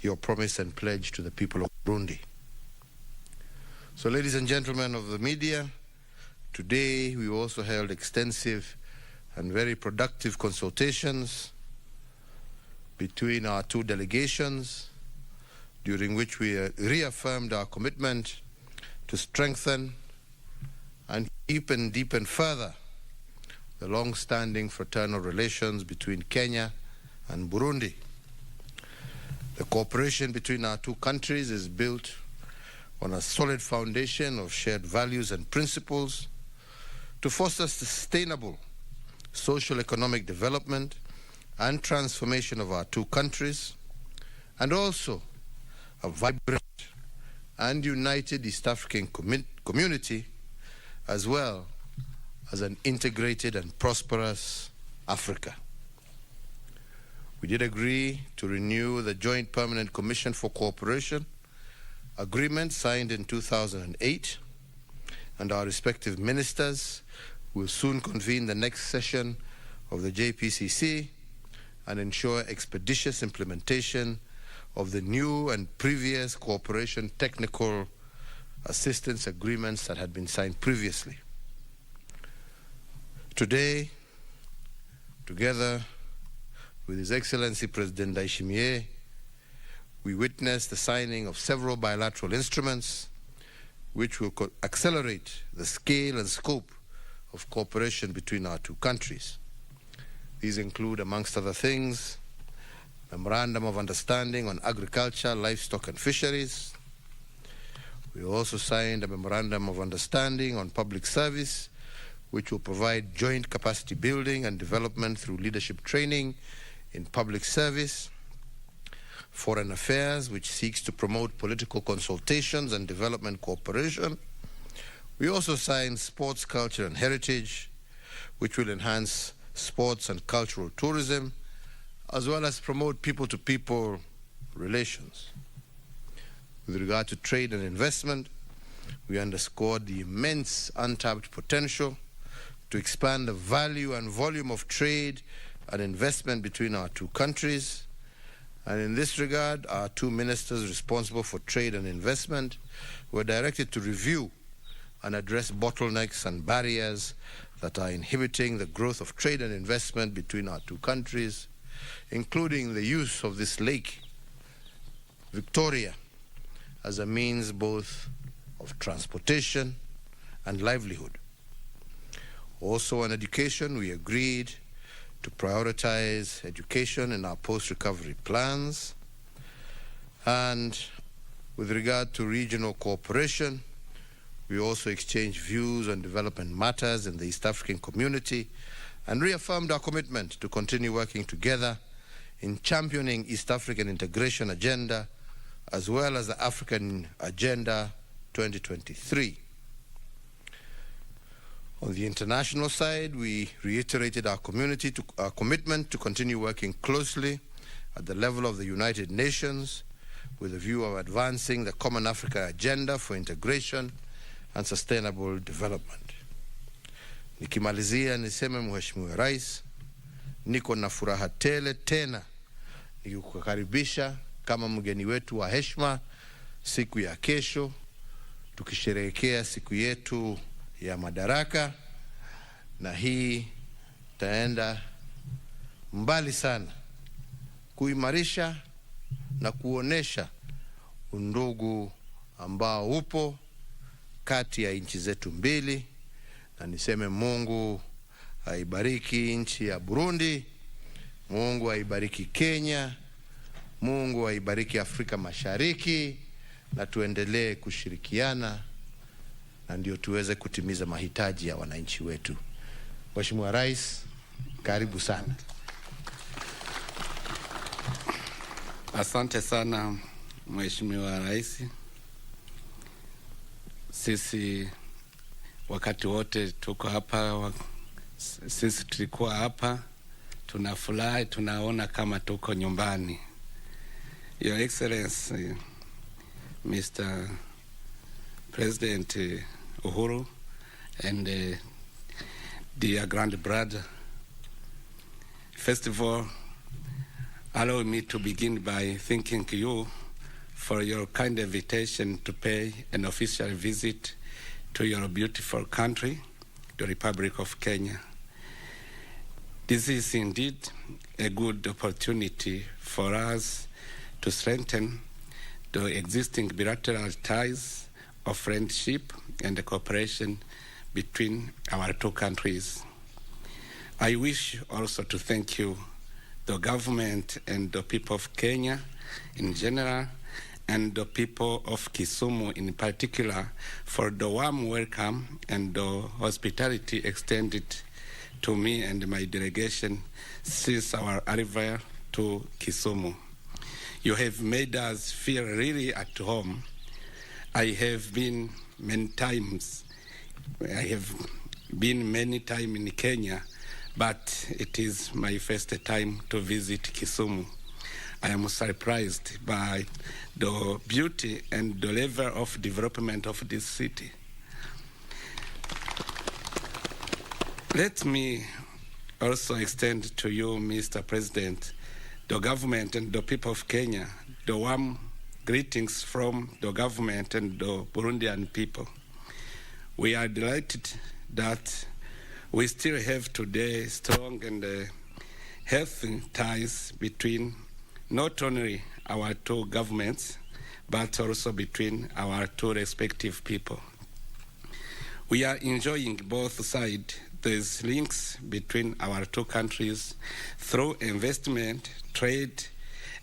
your promise and pledge to the people of Burundi. So, ladies and gentlemen of the media, today we also held extensive and very productive consultations between our two delegations, during which we reaffirmed our commitment to strengthen and deepen further the long-standing fraternal relations between Kenya and Burundi. The cooperation between our two countries is built on a solid foundation of shared values and principles to foster sustainable social economic development and transformation of our two countries, and also a vibrant and united East African community, as well as an integrated and prosperous Africa. We did agree to renew the Joint Permanent Commission for Cooperation agreement signed in 2008, and our respective ministers will soon convene the next session of the JPCC and ensure expeditious implementation of the new and previous cooperation technical assistance agreements that had been signed previously. Today, together with His Excellency President Ndayishimiye, we witnessed the signing of several bilateral instruments which will accelerate the scale and scope of cooperation between our two countries. These include, amongst other things, Memorandum of Understanding on Agriculture, Livestock and Fisheries. We also signed a Memorandum of Understanding on Public Service, which will provide joint capacity building and development through leadership training in public service. Foreign Affairs, which seeks to promote political consultations and development cooperation. We also signed Sports, Culture and Heritage, which will enhance sports and cultural tourism, as well as promote people-to-people relations. With regard to trade and investment, we underscored the immense untapped potential to expand the value and volume of trade and investment between our two countries. And in this regard, our two ministers responsible for trade and investment were directed to review and address bottlenecks and barriers that are inhibiting the growth of trade and investment between our two countries, including the use of this lake, Victoria, as a means both of transportation and livelihood. Also on education, we agreed to prioritize education in our post-recovery plans. And with regard to regional cooperation, we also exchanged views on development matters in the East African community and reaffirmed our commitment to continue working together in championing East African integration agenda, as well as the African Agenda 2023. On the international side, we reiterated our commitment to continue working closely at the level of the United Nations with a view of advancing the Common Africa Agenda for integration and sustainable development. Nikimalizia niseme Mheshimiwa Rais, niko na furaha tele tena nikikukaribisha kama mgeni wetu wa heshima siku ya kesho, tukisherehekea siku yetu ya madaraka, na hii taenda mbali sana kuimarisha na kuonesha undugu ambao upo kati ya nchi zetu mbili. Na niseme Mungu aibariki nchi ya Burundi, Mungu aibariki Kenya, Mungu aibariki Afrika Mashariki, na tuendelee kushirikiana na ndio tuweze kutimiza mahitaji ya wananchi wetu. Mheshimiwa Rais, karibu sana. Asante sana Mheshimiwa Rais. Sisi wakati wote tuko hapa, sisi tulikuwa hapa, tunafurahi, tunaona kama tuko nyumbani. Your Excellency, Mr. President Uhuru and dear grand brother, first of all, Allow me to begin by thanking you for your kind invitation to pay an official visit to your beautiful country, the Republic of Kenya. This is indeed a good opportunity for us to strengthen the existing bilateral ties of friendship and cooperation between our two countries. I wish also to thank you, the government and the people of Kenya in general, and the people of Kisumu in particular, for the warm welcome and the hospitality extended to me and my delegation since our arrival to Kisumu. You have made us feel really at home. I have been many times in Kenya, but it is my first time to visit Kisumu. I am surprised by the beauty and the level of development of this city. Let me also extend to you, Mr. President, the government and the people of Kenya, the warm greetings from the government and the Burundian people. We are delighted that we still have today strong and healthy ties between not only our two governments, but also between our two respective people. We are enjoying both sides these links between our two countries through investment, trade,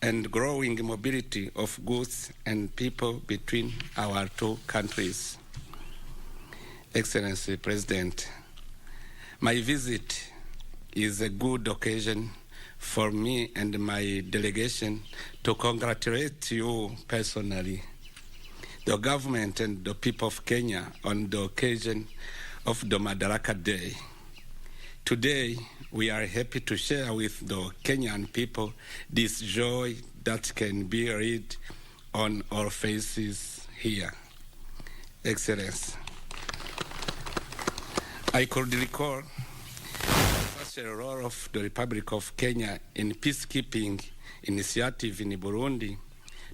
and growing mobility of goods and people between our two countries. Excellency President, my visit is a good occasion for me and my delegation to congratulate you personally, the government and the people of Kenya, on the occasion of the Madaraka Day. Today, we are happy to share with the Kenyan people this joy that can be read on our faces here. Excellence, I could recall the special role of the Republic of Kenya in peacekeeping initiative in Burundi,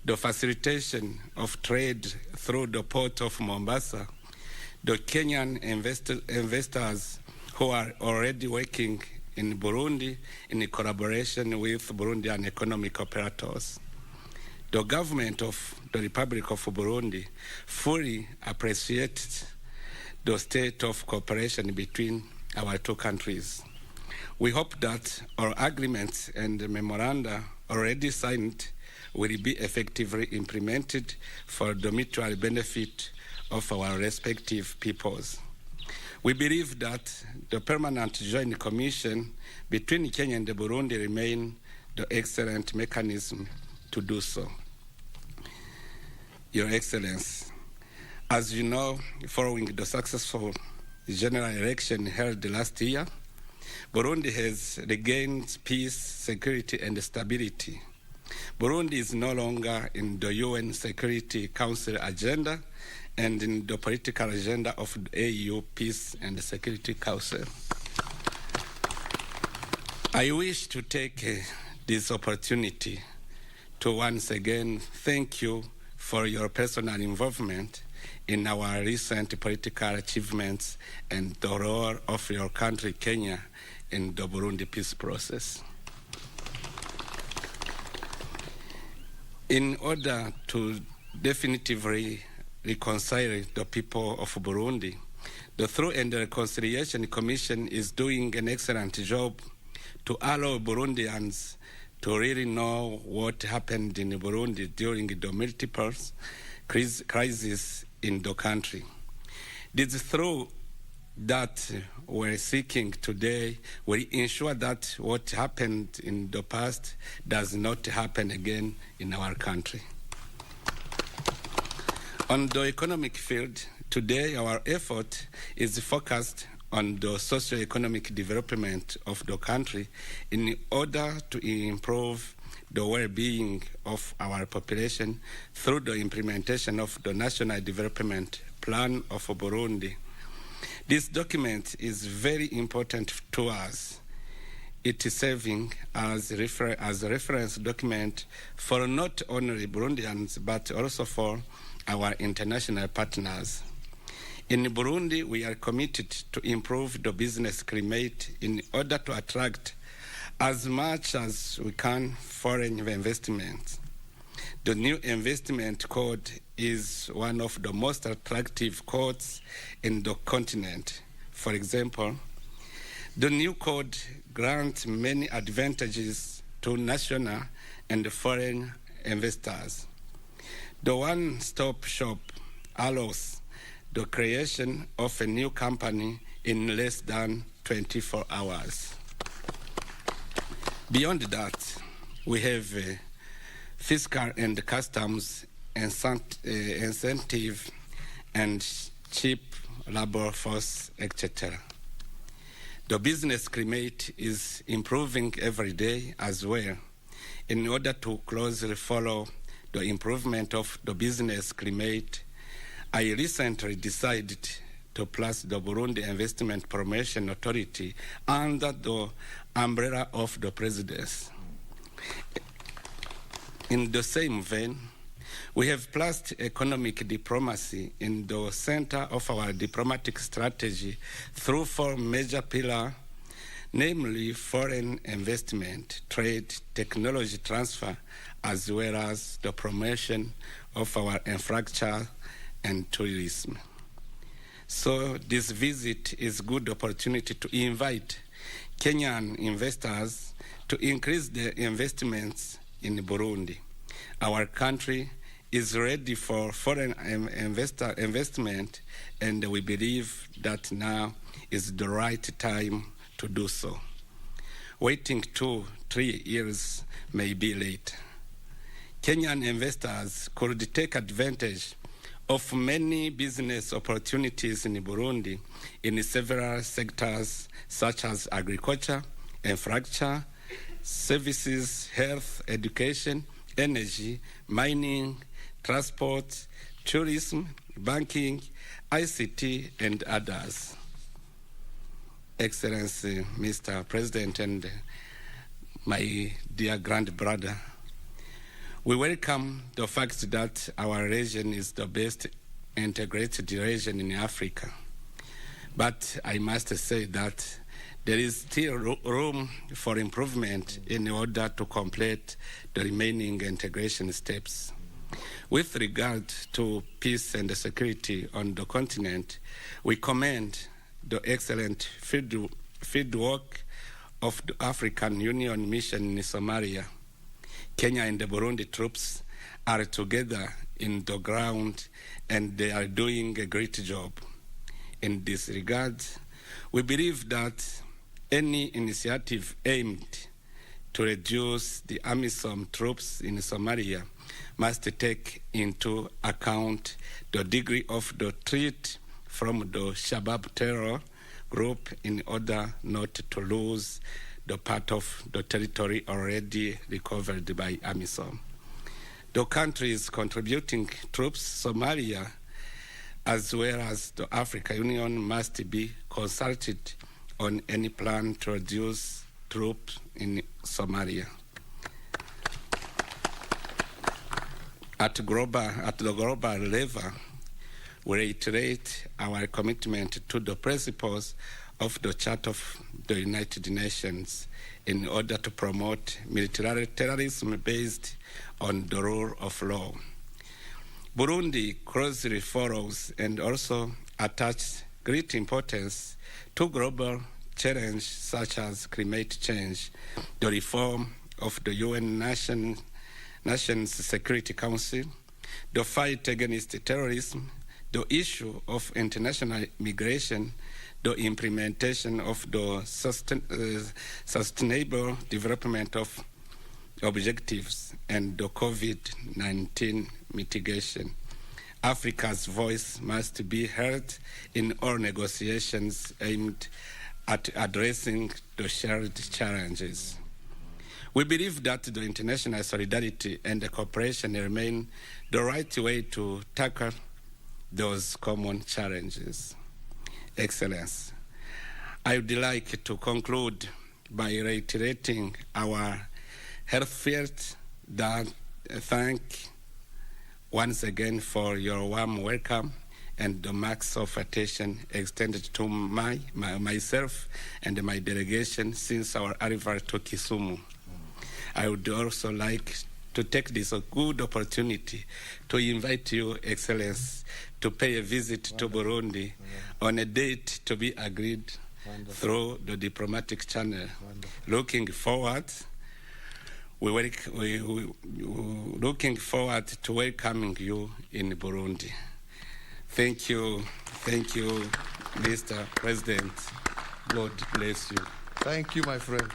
the facilitation of trade through the port of Mombasa, the Kenyan investors who are already working in Burundi in collaboration with Burundian economic operators. The government of the Republic of Burundi fully appreciates the state of cooperation between our two countries. We hope that our agreements and memoranda already signed will be effectively implemented for the mutual benefit of our respective peoples. We believe that the permanent joint commission between Kenya and Burundi remain the excellent mechanism to do so. Your Excellency, as you know, following the successful general election held last year, Burundi has regained peace, security, and stability. Burundi is no longer in the UN Security Council agenda and in the political agenda of the AU Peace and Security Council. I wish to take this opportunity to once again thank you for your personal involvement in our recent political achievements and the role of your country, Kenya, in the Burundi peace process. In order to definitively reconcile the people of Burundi, the Truth and Reconciliation Commission is doing an excellent job to allow Burundians to really know what happened in Burundi during the multiple crises in the country. This through that we're seeking today will ensure that what happened in the past does not happen again in our country. On the economic field, today our effort is focused on the socio-economic development of the country in order to improve the well-being of our population through the implementation of the National Development Plan of Burundi. This document is very important to us. it is serving as a reference document for not only Burundians, but also for our international partners. In Burundi, we are committed to improve the business climate in order to attract as much as we can foreign investments. The new investment code is one of the most attractive codes in the continent. For example, the new code grants many advantages to national and foreign investors. The one-stop shop allows the creation of a new company in less than 24 hours. Beyond that, we have fiscal and customs incentive and cheap labor force, etc. The business climate is improving every day as well. In order to closely follow the improvement of the business climate, I recently decided to place the Burundi Investment Promotion Authority under the umbrella of the Presidency. In the same vein, we have placed economic diplomacy in the center of our diplomatic strategy through 4 major pillars, namely foreign investment, trade, technology transfer, as well as the promotion of our infrastructure and tourism. So this visit is a good opportunity to invite Kenyan investors to increase their investments in Burundi. Our country is ready for foreign investment, and we believe that now is the right time to do so. Waiting 2-3 years may be late. Kenyan investors could take advantage of many business opportunities in Burundi in several sectors such as agriculture, infrastructure, services, health, education, energy, mining, transport, tourism, banking, ICT, and others. Excellency, Mr. President, and my dear grandbrother, we welcome the fact that our region is the best integrated region in Africa. But I must say that there is still room for improvement in order to complete the remaining integration steps. With regard to peace and security on the continent, we commend the excellent field work of the African Union mission in Somalia. Kenya and the Burundi troops are together in the ground, and they are doing a great job. In this regard, we believe that any initiative aimed to reduce the AMISOM troops in Somalia must take into account the degree of the threat from the Shabab terror group in order not to lose the part of the territory already recovered by AMISOM. The countries contributing troops, Somalia, as well as the African Union, must be consulted on any plan to reduce troops in Somalia. At the global level, we reiterate our commitment to the principles of the Charter of the United Nations in order to promote multilateralism based on the rule of law. Burundi closely follows and also attaches great importance to global challenges such as climate change, the reform of the UN Nations Security Council, the fight against terrorism, the issue of international migration, the implementation of the sustainable development of objectives, and the COVID-19 mitigation. Africa's voice must be heard in all negotiations aimed at addressing the shared challenges. We believe that the international solidarity and the cooperation remain the right way to tackle those common challenges. Excellence, I would like to conclude by reiterating our heartfelt thank once again for your warm welcome and the marks of attention extended to myself and my delegation since our arrival to Kisumu. I would also like to take this good opportunity to invite you, Excellence, to pay a visit to Burundi on a date to be agreed through the diplomatic channel. Looking forward to welcoming you in Burundi. Thank you, Mr. President. God bless you. Thank you, my friend.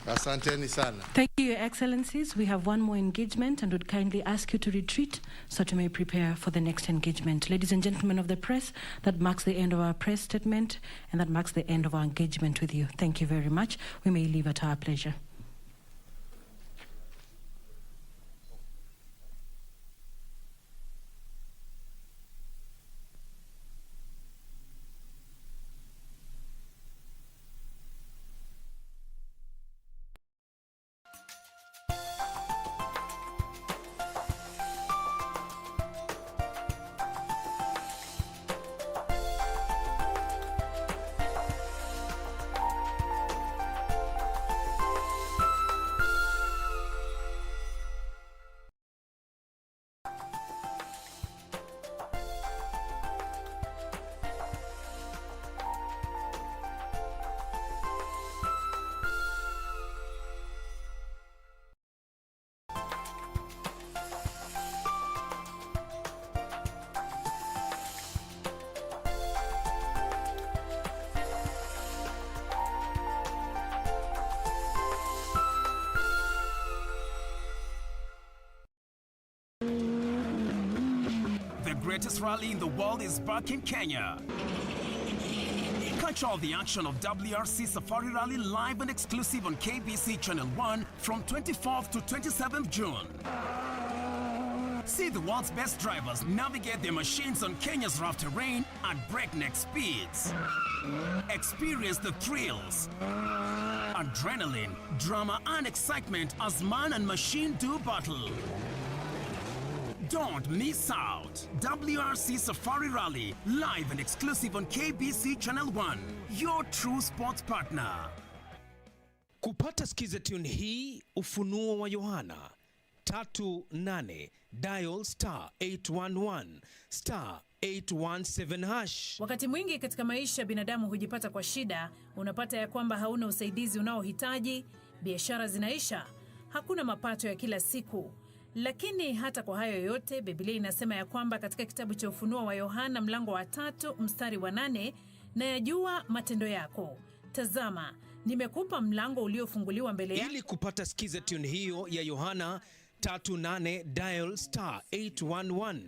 Asanteni sana. Thank you, Your Excellencies. We have one more engagement and would kindly ask you to retreat so that we may prepare for the next engagement. Ladies and gentlemen of the press, that marks the end of our press statement and that marks the end of our engagement with you. Thank you very much. We may leave at our pleasure. The greatest rally in the world is back in Kenya. Catch all the action of WRC Safari Rally live and exclusive on KBC Channel 1 from 24th to 27th June. See the world's best drivers navigate their machines on Kenya's rough terrain at breakneck speeds. Experience the thrills, adrenaline, drama and excitement as man and machine do battle. Don't miss out. WRC Safari Rally, live and exclusive on KBC Channel 1, your true sports partner. Kupata skiza tune hii, Ufunuo wa Yohana 38 dial *811 *817 hash. Wakati mwingi katika maisha binadamu hujipata kwa shida, unapata ya kwamba hauna usaidizi unaohitaji, biashara zinaisha, hakuna mapato ya kila siku. Lakini hata kwa hayo yote, Biblia inasema ya kwamba katika kitabu cha Ufunuo wa Yohana mlango wa 3 mstari wa 8, na yajua matendo yako. Tazama, nimekupa mlango uliofunguliwa mbele yako. Ili kupata skiza tune hiyo ya Yohana 38 dial *811